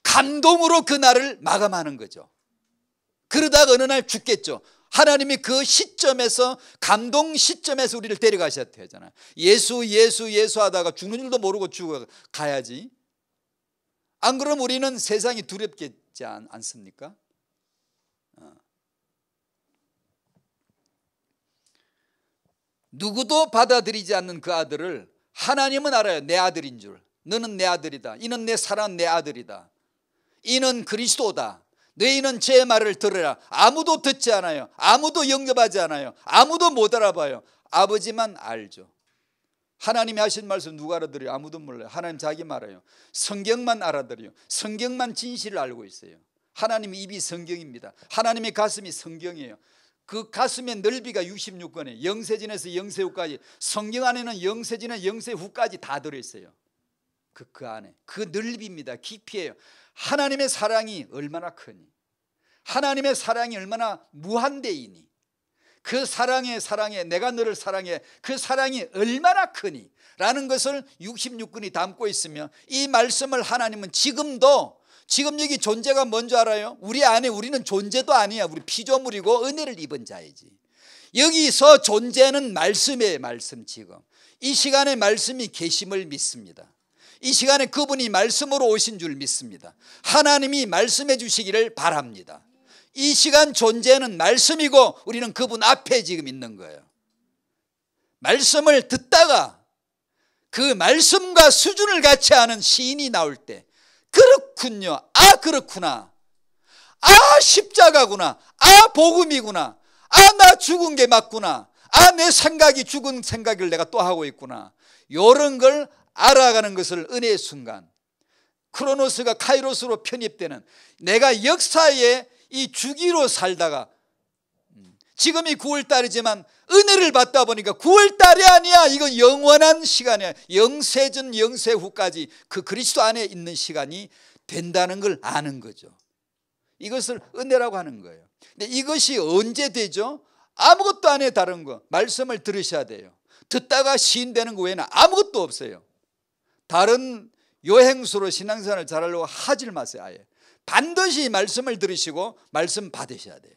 감동으로 그날을 마감하는 거죠. 그러다가 어느 날 죽겠죠. 하나님이 그 시점에서, 감동 시점에서 우리를 데려가셔야 되잖아요. 예수 하다가 죽는 줄도 모르고 죽어가야지. 안 그러면 우리는 세상이 두렵겠지 않습니까? 누구도 받아들이지 않는 그 아들을 하나님은 알아요. 내 아들인 줄. 너는 내 아들이다. 이는 내 사랑하는 내 아들이다. 이는 그리스도다. 너희는 제 말을 들으라. 아무도 듣지 않아요. 아무도 영접하지 않아요. 아무도 못 알아봐요. 아버지만 알죠. 하나님이 하신 말씀 누가 알아들어요? 아무도 몰라요. 하나님 자기 말해요. 성경만 알아들어요. 성경만 진실을 알고 있어요. 하나님의 입이 성경입니다. 하나님의 가슴이 성경이에요. 그 가슴의 넓이가 66권에 영세진에서 영세후까지, 성경 안에는 영세진에서 영세후까지 다 들어있어요. 그 안에 그 넓이입니다. 깊이에요. 하나님의 사랑이 얼마나 크니, 하나님의 사랑이 얼마나 무한대이니, 그 사랑에 내가 너를 사랑해, 그 사랑이 얼마나 크니 라는 것을 66권이 담고 있으며, 이 말씀을 하나님은 지금도, 지금 여기 존재가 뭔지 알아요? 우리 안에 우리는 존재도 아니야. 우리 피조물이고 은혜를 입은 자이지. 여기서 존재는 말씀이에요. 말씀. 지금 이 시간에 말씀이 계심을 믿습니다. 이 시간에 그분이 말씀으로 오신 줄 믿습니다. 하나님이 말씀해 주시기를 바랍니다. 이 시간 존재는 말씀이고 우리는 그분 앞에 지금 있는 거예요. 말씀을 듣다가 그 말씀과 수준을 같이 하는 시인이 나올 때, 그렇군요, 아 그렇구나, 아 십자가구나, 아 복음이구나, 아 나 죽은 게 맞구나, 아 내 생각이 죽은 생각을 내가 또 하고 있구나, 이런 걸 알아가는 것을 은혜의 순간, 크로노스가 카이로스로 편입되는, 내가 역사의 이 주기로 살다가 지금이 9월달이지만 은혜를 받다 보니까 9월달이 아니야, 이거 영원한 시간이야. 영세전 영세후까지 그 그리스도 안에 있는 시간이 된다는 걸 아는 거죠. 이것을 은혜라고 하는 거예요. 근데 이것이 언제 되죠? 아무것도 안 해. 다른 거 말씀을 들으셔야 돼요. 듣다가 시인되는 거 외에는 아무것도 없어요. 다른 요행수로 신앙생활을 잘하려고 하질 마세요. 아예 반드시 말씀을 들으시고 말씀 받으셔야 돼요.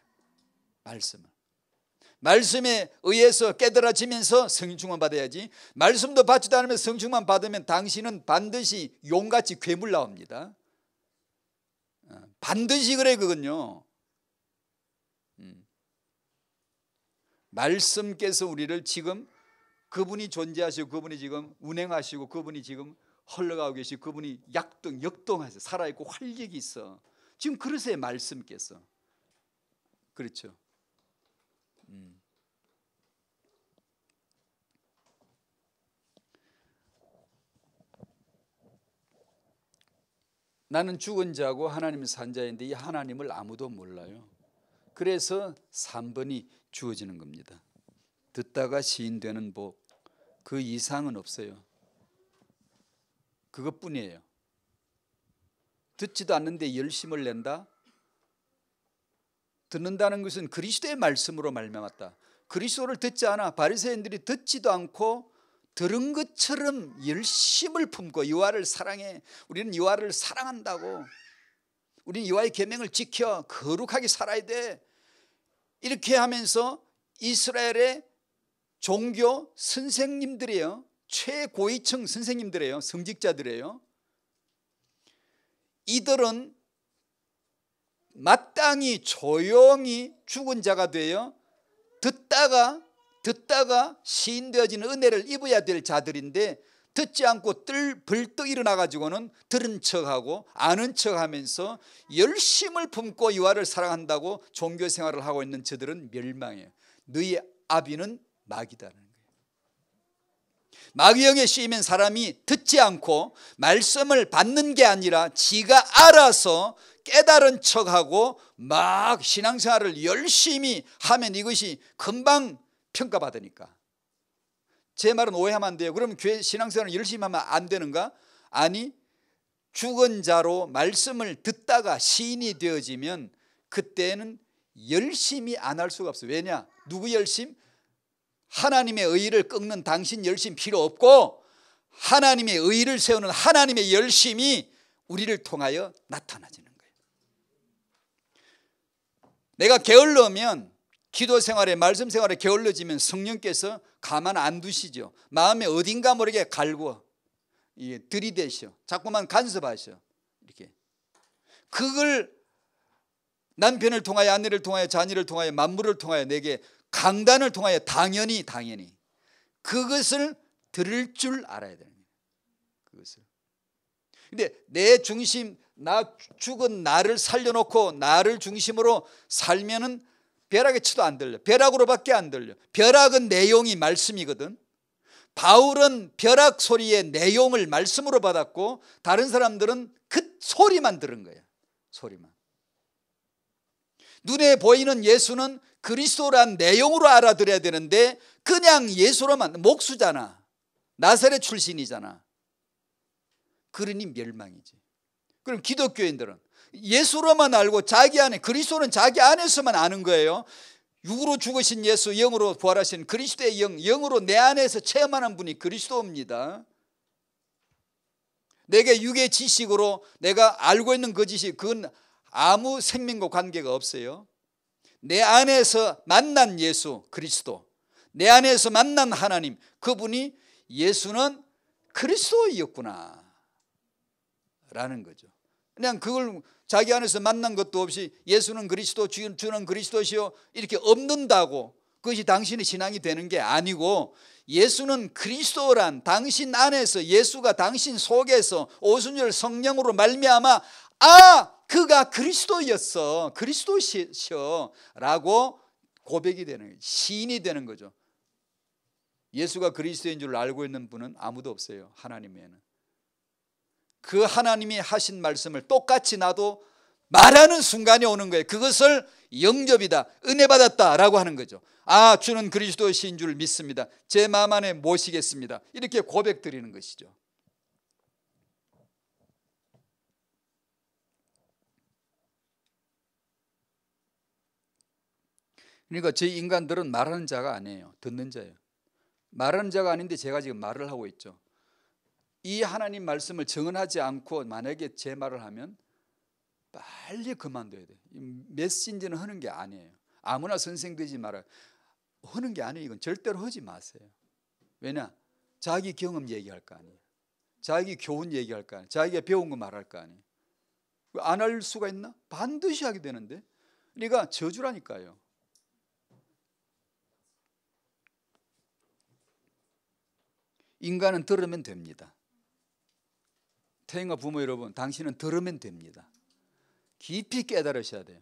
말씀에 의해서 깨달아지면서 성령 충만 받아야지. 말씀도 받지도 않으면 성령 충만 받으면 당신은 반드시 용같이 괴물 나옵니다. 반드시 그래. 그건요, 말씀께서 우리를 지금 그분이 존재하시고 그분이 지금 운행하시고 그분이 지금 흘러가고 계시고 그분이 역동하세요. 살아있고 활력이 있어. 지금 그러세요. 말씀께서. 그렇죠. 나는 죽은 자고 하나님은 산 자인데 이 하나님을 아무도 몰라요. 그래서 3번이 주어지는 겁니다. 듣다가 시인되는 복, 그 이상은 없어요. 그것뿐이에요. 듣지도 않는데 열심을 낸다. 듣는다는 것은 그리스도의 말씀으로 말미암았다. 그리스도를 듣지 않아. 바리새인들이 듣지도 않고 들은 것처럼 열심을 품고 여호와를 사랑해. 우리는 여호와를 사랑한다고. 우리는 여호와의 계명을 지켜 거룩하게 살아야 돼. 이렇게 하면서 이스라엘의 종교 선생님들이에요. 최고위층 선생님들이에요. 성직자들이에요. 이들은 마땅히 조용히 죽은 자가 되어 듣다가 시인되어지는 은혜를 입어야 될 자들인데 듣지 않고 벌떡 일어나 가지고는 들은 척하고 아는 척하면서 열심을 품고 여호와를 사랑한다고 종교 생활을 하고 있는 저들은 멸망해요. 너희 아비는 마귀다는 거예요. 마귀영에 씌이면 사람이 듣지 않고 말씀을 받는 게 아니라 지가 알아서 깨달은 척하고 막 신앙생활을 열심히 하면 이것이 금방 평가받으니까. 제 말은 오해하면 안 돼요. 그러면 교회 신앙생활을 열심히 하면 안 되는가? 아니, 죽은 자로 말씀을 듣다가 시인이 되어지면 그때는 열심히 안 할 수가 없어요. 왜냐? 누구 열심? 하나님의 의를 꺾는 당신 열심 필요 없고 하나님의 의를 세우는 하나님의 열심이 우리를 통하여 나타나지는 거예요. 내가 게을러면, 기도 생활에 말씀 생활에 게을러지면 성령께서 가만 안 두시죠. 마음에 어딘가 모르게 갈고 들이대셔. 자꾸만 간섭하셔. 이렇게 그걸 남편을 통하여 아내를 통하여 자녀를 통하여 만물을 통하여 내게 강단을 통하여 당연히 그것을 들을 줄 알아야 되는 거예요. 그것을. 근데 내 중심, 나 죽은 나를 살려놓고 나를 중심으로 살면은 벼락에 쳐도 안 들려. 벼락으로밖에 안 들려. 벼락은 내용이 말씀이거든. 바울은 벼락 소리의 내용을 말씀으로 받았고 다른 사람들은 그 소리만 들은 거예요. 소리만. 눈에 보이는 예수는 그리스도란 내용으로 알아들어야 되는데 그냥 예수로만, 목수잖아. 나사렛 출신이잖아. 그러니 멸망이지. 그럼 기독교인들은 예수로만 알고 자기 안에, 그리스도는 자기 안에서만 아는 거예요. 육으로 죽으신 예수, 영으로 부활하신 그리스도의 영으로 내 안에서 체험하는 분이 그리스도입니다. 내게 육의 지식으로 내가 알고 있는 그 지식, 그건 아무 생명과 관계가 없어요. 내 안에서 만난 예수 그리스도, 내 안에서 만난 하나님, 그분이 예수는 그리스도였구나 라는 거죠. 그냥 그걸 자기 안에서 만난 것도 없이 예수는 그리스도, 주는 그리스도시요 이렇게 없는다고 그것이 당신의 신앙이 되는 게 아니고, 예수는 그리스도란 당신 안에서, 예수가 당신 속에서 오순절 성령으로 말미암아 그가 그리스도였어, 그리스도시여 라고 고백이 되는 거예요. 시인이 되는 거죠. 예수가 그리스도인 줄 알고 있는 분은 아무도 없어요. 하나님에는. 그 하나님이 하신 말씀을 똑같이 나도 말하는 순간이 오는 거예요. 그것을 영접이다, 은혜 받았다라고 하는 거죠. 주는 그리스도신 줄 믿습니다. 제 마음 안에 모시겠습니다. 이렇게 고백 드리는 것이죠. 그러니까 저희 인간들은 말하는 자가 아니에요. 듣는 자예요. 말하는 자가 아닌데 제가 지금 말을 하고 있죠. 이 하나님 말씀을 정언하지 않고 만약에 제 말을 하면 빨리 그만둬야 돼요. 메신저는 하는 게 아니에요. 아무나 선생 되지 말아요. 하는 게 아니에요. 이건 절대로 하지 마세요. 왜냐? 자기 경험 얘기할 거 아니에요. 자기 교훈 얘기할 거 아니에요. 자기가 배운 거 말할 거 아니에요. 안 할 수가 있나? 반드시 하게 되는데. 그러니까 저주라니까요. 인간은 들으면 됩니다. 태영아 부모 여러분, 당신은 들으면 됩니다. 깊이 깨달으셔야 돼요.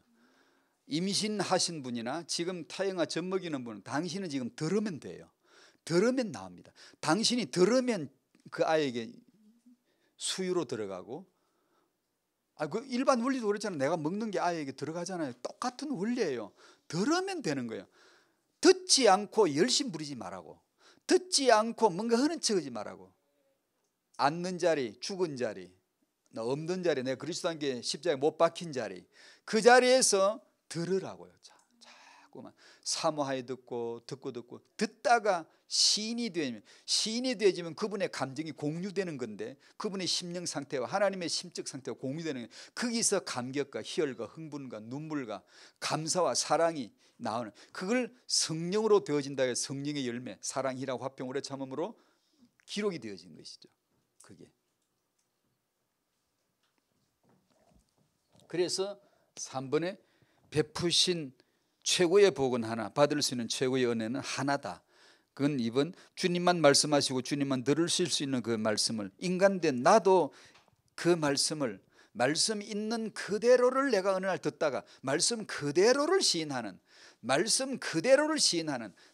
임신하신 분이나 지금 태영아 젖 먹이는 분은 당신은 지금 들으면 돼요. 들으면 나옵니다. 당신이 들으면 그 아이에게 수유로 들어가고, 그 일반 원리도 그렇잖아요. 내가 먹는 게 아이에게 들어가잖아요. 똑같은 원리예요. 들으면 되는 거예요. 듣지 않고 열심 부리지 말라고. 듣지 않고 뭔가 하는 척하지 말라고. 앉는 자리, 죽은 자리, 없는 자리, 내가 그리스도 함께 십자가에 못 박힌 자리, 그 자리에서 들으라고요. 자꾸만 사모하여 듣고 듣다가 시인이 되어지면 그분의 감정이 공유되는 건데, 그분의 심령 상태와 하나님의 심적 상태가 공유되는 거예요. 거기서 감격과 희열과 흥분과 눈물과 감사와 사랑이 나오는, 그걸 성령으로 되어진다 해서 성령의 열매, 사랑이라고 화평 오래 참음으로 기록이 되어진 것이죠. 그게. 그래서 3번에 베푸신 최고의 복은 하나, 받을 수 있는 최고의 은혜는 하나다. 그건 이번 주님만 말씀하시고 주님만 들으실 수 있는 그 말씀을, 인간된 나도 그 말씀을, 말씀 있는 그대로를 내가 어느 날 듣다가 말씀 그대로를 시인하는,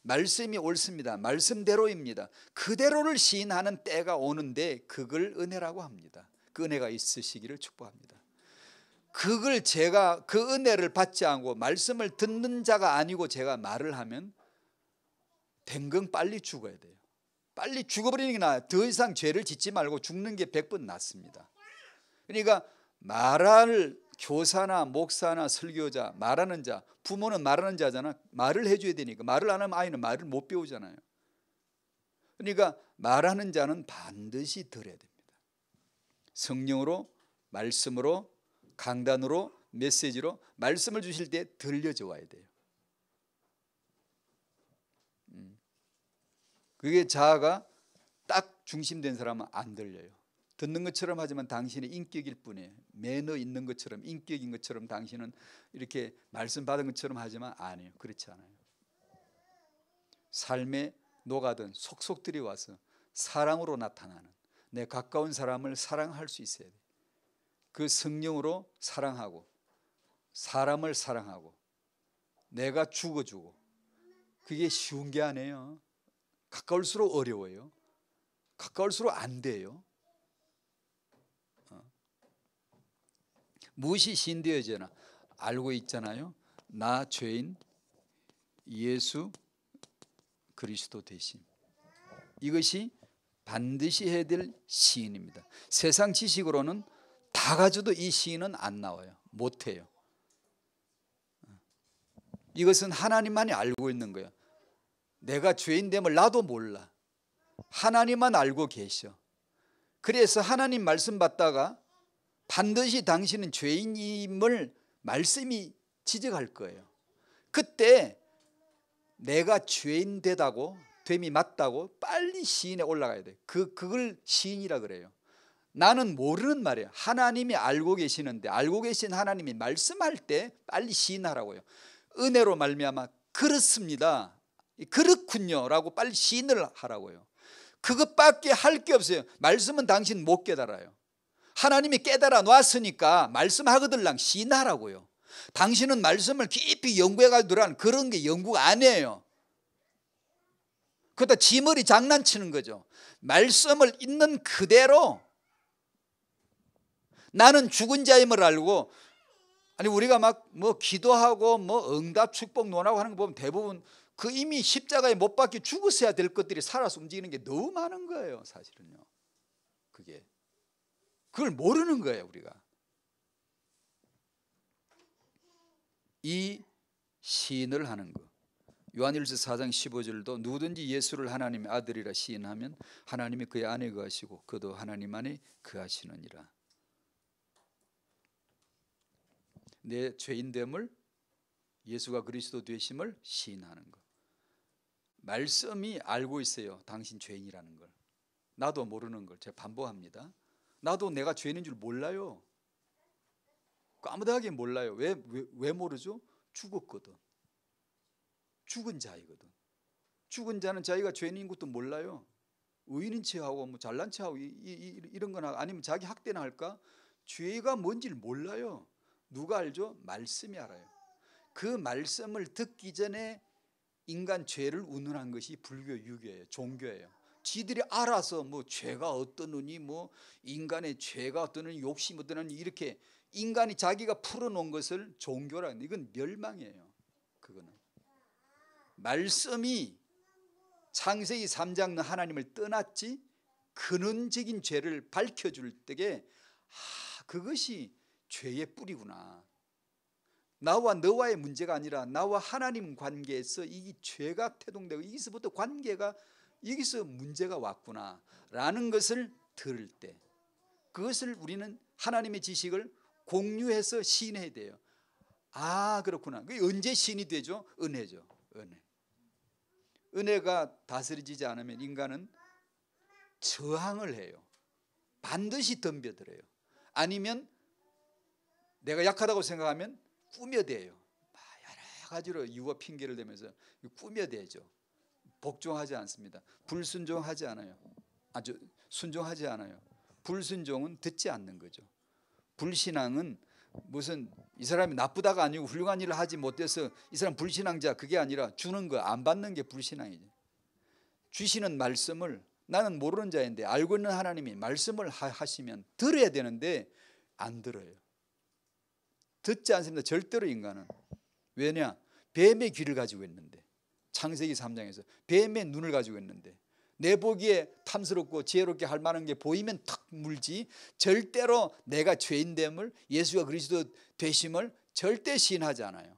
말씀이 옳습니다, 말씀대로입니다, 그대로를 시인하는 때가 오는데 그걸 은혜라고 합니다. 그 은혜가 있으시기를 축복합니다. 그걸 제가 그 은혜를 받지 않고 말씀을 듣는 자가 아니고 제가 말을 하면 댕금 빨리 죽어야 돼요. 빨리 죽어버리는 게 나아요. 더 이상 죄를 짓지 말고 죽는 게 100번 낫습니다. 그러니까 말할 교사나 목사나 설교자, 말하는 자, 부모는 말하는 자잖아. 말을 해줘야 되니까. 말을 안 하면 아이는 말을 못 배우잖아요. 그러니까 말하는 자는 반드시 들어야 됩니다. 성령으로, 말씀으로, 강단으로, 메시지로 말씀을 주실 때 들려져 와야 돼요. 그게 자아가 딱 중심된 사람은 안 들려요. 듣는 것처럼 하지만 당신의 인격일 뿐이에요. 매너 있는 것처럼, 인격인 것처럼 당신은 이렇게 말씀 받은 것처럼 하지만 아니에요. 그렇지 않아요. 삶에 녹아든 속속 들이와서 사랑으로 나타나는, 내 가까운 사람을 사랑할 수 있어야 돼요. 그 성령으로 사랑하고, 사람을 사랑하고, 내가 죽어주고. 그게 쉬운 게 아니에요. 가까울수록 어려워요. 가까울수록 안 돼요. 무엇이 시인되어지나 알고 있잖아요. 나 죄인 예수 그리스도 되심. 이것이 반드시 해야 될 시인입니다. 세상 지식으로는 다 가져도 이 시인은 안 나와요. 못해요. 이것은 하나님만이 알고 있는 거예요. 내가 죄인됨을 나도 몰라. 하나님만 알고 계셔. 그래서 하나님 말씀 받다가 반드시 당신은 죄인임을 말씀이 지적할 거예요. 그때 내가 죄인 되다고, 됨이 맞다고 빨리 시인에 올라가야 돼. 그걸 시인이라 그래요. 나는 모르는 말이에요. 하나님이 알고 계시는데, 알고 계신 하나님이 말씀할 때 빨리 시인하라고요. 은혜로 말미암아 그렇습니다, 그렇군요 라고 빨리 시인을 하라고요. 그것밖에 할 게 없어요. 말씀은 당신 못 깨달아요. 하나님이 깨달아 놨으니까 말씀하거들랑 시인하라고요. 당신은 말씀을 깊이 연구해가지고 들어가는 그런 게 연구가 아니에요. 그러다 지 머리 장난치는 거죠. 말씀을 있는 그대로, 나는 죽은 자임을 알고, 아니 우리가 막 뭐 기도하고 뭐 응답 축복 논하고 하는 거 보면 대부분 그 이미 십자가에 못 박혀 죽었어야 될 것들이 살아서 움직이는 게 너무 많은 거예요. 사실은요. 그걸 모르는 거예요. 우리가 이 시인을 하는 거, 요한일서 4장 15절도 누구든지 예수를 하나님의 아들이라 시인하면 하나님이 그의 안에 거하시고 그도 하나님 안에 거하시느니라. 내 죄인됨을 예수가 그리스도 되심을 시인하는 것. 말씀이 알고 있어요. 당신 죄인이라는 걸. 나도 모르는 걸. 제가 반복합니다. 나도 내가 죄인인 줄 몰라요. 까무하게 몰라요. 왜 모르죠? 죽었거든. 죽은 자이거든. 죽은 자는 자기가 죄인인 것도 몰라요. 의인인 체하고 뭐 잘난 체하고 이런 거나 아니면 자기 학대나 할까? 죄가 뭔지를 몰라요. 누가 알죠? 말씀이 알아요. 그 말씀을 듣기 전에 인간 죄를 운운한 것이 불교, 유교예요. 종교예요. 지들이 알아서 뭐 죄가 어떠느니 뭐 인간의 죄가 어떠느니 욕심이 어떠느니 이렇게 인간이 자기가 풀어놓은 것을 종교라는, 이건 멸망이에요. 그거는 말씀이 창세기 3장은 하나님을 떠났지 근원적인 죄를 밝혀줄 때에 그것이 죄의 뿌리구나. 나와 너와의 문제가 아니라 나와 하나님 관계에서 이 죄가 태동되고 여기서부터 관계가 여기서 문제가 왔구나 라는 것을 들을 때 그것을 우리는 하나님의 지식을 공유해서 시인해야 돼요. 아 그렇구나. 그게 언제 시인이 되죠? 은혜죠. 은혜가 다스려지지 않으면 인간은 저항을 해요. 반드시 덤벼들어요. 아니면 내가 약하다고 생각하면 꾸며대요. 여러 가지로 이유와 핑계를 대면서 꾸며대죠. 복종하지 않습니다. 불순종하지 않아요. 아주 순종하지 않아요. 불순종은 듣지 않는 거죠. 불신앙은 무슨 이 사람이 나쁘다가 아니고 훌륭한 일을 하지 못해서 이 사람 불신앙자, 그게 아니라 주는 거 안 받는 게 불신앙이죠. 주시는 말씀을 나는 모르는 자인데 알고 있는 하나님이 말씀을 하시면 들어야 되는데 안 들어요. 듣지 않습니다. 절대로 인간은. 왜냐? 뱀의 귀를 가지고 있는데, 창세기 3장에서 뱀의 눈을 가지고 있는데 내 보기에 탐스럽고 지혜롭게 할 만한 게 보이면 탁 물지 절대로 내가 죄인됨을, 예수가 그리스도 되심을 절대 시인하지 않아요.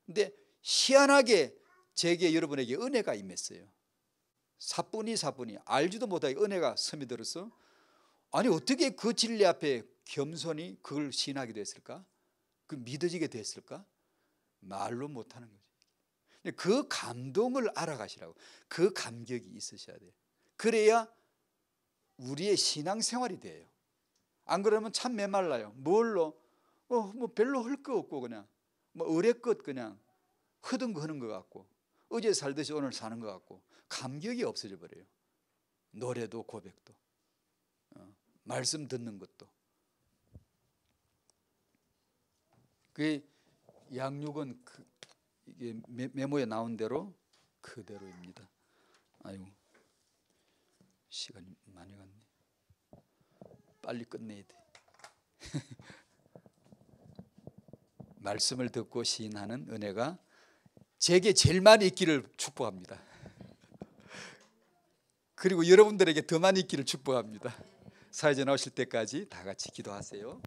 근데 희한하게 제게 여러분에게 은혜가 임했어요. 사뿐히 알지도 못하게 은혜가 스며들어서, 아니 어떻게 그 진리 앞에 겸손히 그걸 시인하게 됐을까? 그 믿어지게 됐을까? 말로 못하는 거죠. 그 감동을 알아가시라고. 그 감격이 있으셔야 돼요. 그래야 우리의 신앙생활이 돼요. 안 그러면 참 메말라요. 뭘로? 뭐 별로 할 거 없고 그냥 뭐 의뢰껏 그냥 허든 거 하는 것 같고 어제 살듯이 오늘 사는 것 같고 감격이 없어져 버려요. 노래도 고백도 말씀 듣는 것도. 그 양육은 이게 메모에 나온 대로 그대로입니다. 아유, 시간이 많이 갔네. 빨리 끝내야 돼. 말씀을 듣고 시인하는 은혜가 제게 제일 많이 있기를 축복합니다. 그리고 여러분들에게 더 많이 있기를 축복합니다. 사회전 오실 때까지 다 같이 기도하세요.